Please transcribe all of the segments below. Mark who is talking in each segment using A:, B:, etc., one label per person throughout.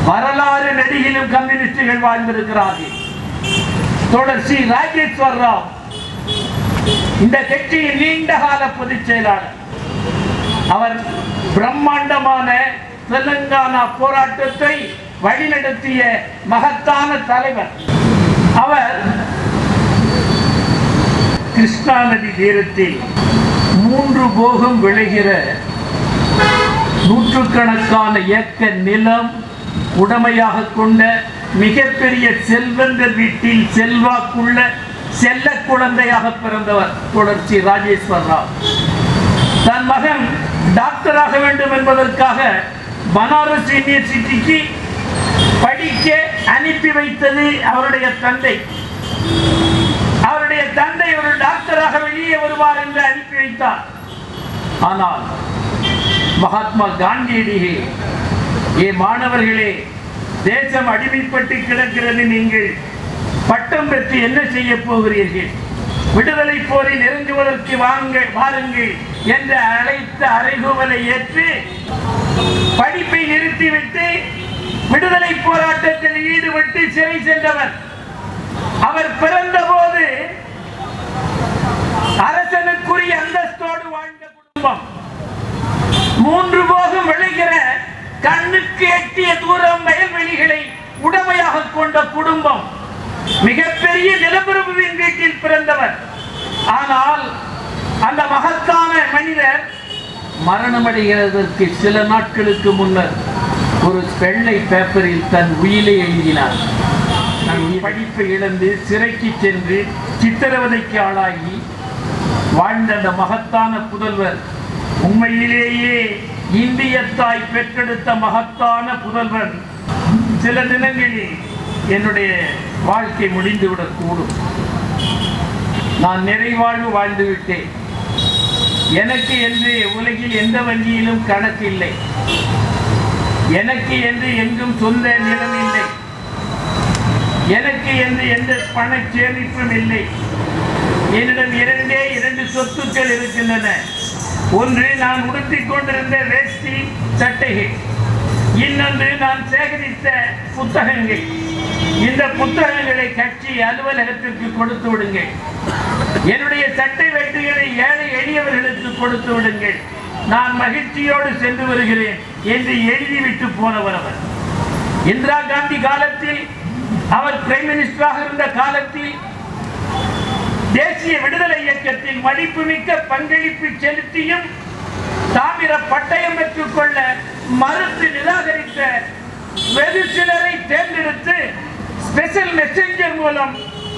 A: வரலாறு நெடுகிலும் கம்யூனிஸ்டுகள் வாழ்ந்திருக்கிறார்கள். தொடர் ஸ்ரீ ராஜேஸ்வர் ராவ் இந்த கட்சியின் நீண்ட கால பொதுச் செயலாளர். அவர் பிரம்மாண்டமான தெலுங்கானா போராட்டத்தை வழிநடத்திய மகத்தான தலைவர். அவர் கிருஷ்ணா நதி தீரத்தில் 3 போகம் விளைகிற நூற்றுக்கணக்கான ஏக்கர் நிலம் உடமையாக கொண்ட மிகப்பெரிய செல்வந்தர் வீட்டில் செல்வாக்குள்ள செல்ல குழந்தையாக பிறந்தவர் தொடர்ச்சி ராஜேஸ்வர் ராவ். தன் மகன் டாக்டராக வேண்டும் என்பதற்காக பனாரஸ் யூனிவர்சிட்டிக்கு படிக்க அனுப்பி வைத்தது அவருடைய தந்தை. அவருடைய தந்தை ஒரு டாக்டராக வெளியே வருவார் என்று அனுப்பி வைத்தார். ஆனால் மகாத்மா காந்தியடிகளே, ஏ மாணவர்களே, தேசம் அடிமைப்பட்டு கிடக்கிறது, நீங்கள் பட்டம் பெற்று என்ன செய்ய போகிறீர்கள், விடுதலை போரில் இறங்குவதற்கு வாருங்கள் என்று அழைத்த அறைகூவலை ஏற்று படிப்பை நிறுத்திவிட்டு விடுதலை போராட்டத்தில் ஈடுபட்டு சிறை சென்றவர். அவர் பிறந்த போது அரசனுக்குரிய அந்தஸ்தோடு வாழ்ந்த குடும்பம், 3 போகம் விளைகிற கண்ணுக்கு எட்டிய தூரம் வயல்வெளிகளை உடமையாக கொண்ட குடும்பம், மிகப்பெரிய நிலப்பிரபுவின் வீட்டில் பிறந்தவர். ஆனால் அந்த மகத்தான மனிதர் மரணமடைகிறதற்கு சில நாட்களுக்கு முன்னர் ஒரு வெள்ளை பேப்பரில் தன் உயிரை எழுதினார். படிப்பை இழந்து சிறைக்கு சென்று சித்திரவதைக்கு ஆளாகி வாழ்ந்த அந்த மகத்தான புதல்வர், உண்மையிலேயே இந்திய தாய் பெற்றெடுத்த மகத்தான புதல்வர், சில தினங்களில் என்னுடைய வாழ்க்கை முடிந்துவிடக் கூடும், நான் நிறைவாழ்வு வாழ்ந்து விட்டேன், எனக்கு என்று உலகில் எந்த வங்கியிலும் கணக்கு இல்லை, எனக்கு என்று எங்கும் சொந்த நிலம் இல்லை, எனக்கு என்று எந்த பண சேமிப்பும் இல்லை, என்னிடம் 2 சொத்துக்கள் இருக்கின்றன. ஒன்று நான் உடுத்திக் கொண்டிருந்த வேஷ்டி சட்டைகள், இன்னொன்று நான் சேகரித்த புத்தகங்கள். இந்த புத்தகங்களை கட்சி அலுவலகத்திற்கு கொடுத்து விடுங்கள், என்னுடைய சட்டை வெட்டுகளை ஏழை எளியவர்களுக்கு கொடுத்து விடுங்கள், நான் மகிழ்ச்சியோடு சென்று வருகிறேன் என்று எழுதிவிட்டு போனவர் அவர். இந்திரா காந்தி காலத்தில், அவர் பிரைம் மினிஸ்டராக இருந்த காலத்தில் தேசிய விடுதலை இயக்கத்தில் மதிப்புமிக்க பங்களிப்பு செலுத்தியும் தாமிர பட்டயம் பெற்றுக் கொள்ள மறுத்து நிராகரித்த வெகு சிலரை தேர்ந்தெடுத்து ஸ்பெஷல் மெசஞ்சர் மூலம்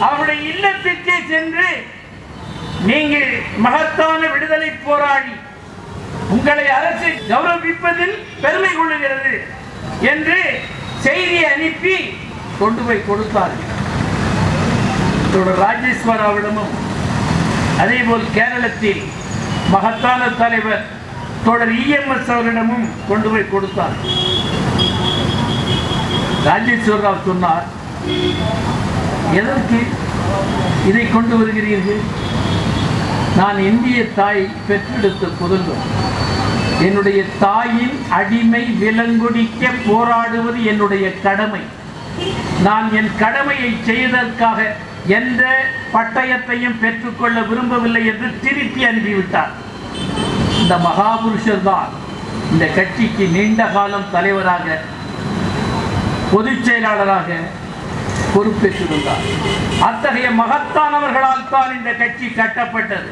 A: அவருடைய இல்லத்திற்கே சென்று, நீங்கள் மகத்தான விடுதலை போராளி, உங்களை அரசு கௌரவிப்பதில் பெருமை கொள்ளுகிறது என்று செய்தியை அனுப்பி கொண்டு போய் கொடுத்தார்கள். ராஜேஸ்வராவிடமும் அதேபோல் கேரளத்தில் மகத்தான தலைவர் தொடர் EMS அவரிடமும் கொண்டு போய் கொடுத்தார். ராஜேஸ்வர் ராவ் சொன்னார், எதற்கு இதை கொண்டு வருகிறீர்கள்? நான் இந்திய தாய் பெற்றெடுத்த புதல்வர், என்னுடைய தாயின் அடிமை விலங்குடிக்க போராடுவது என்னுடைய கடமை, நான் என் கடமையை செய்வதற்காக எந்த பட்டயத்தையும் பெற்றுக்கொள்ள விரும்பவில்லை என்று திருப்பி அனுப்பிவிட்டார். இந்த மகாபுருஷர் தான் இந்த கட்சிக்கு நீண்ட காலம் தலைவராக, பொதுச் செயலாளராக பொறுப்பேற்றிருந்தார். அத்தகைய மகத்தானவர்களால் தான் இந்த கட்சி கட்டப்பட்டது.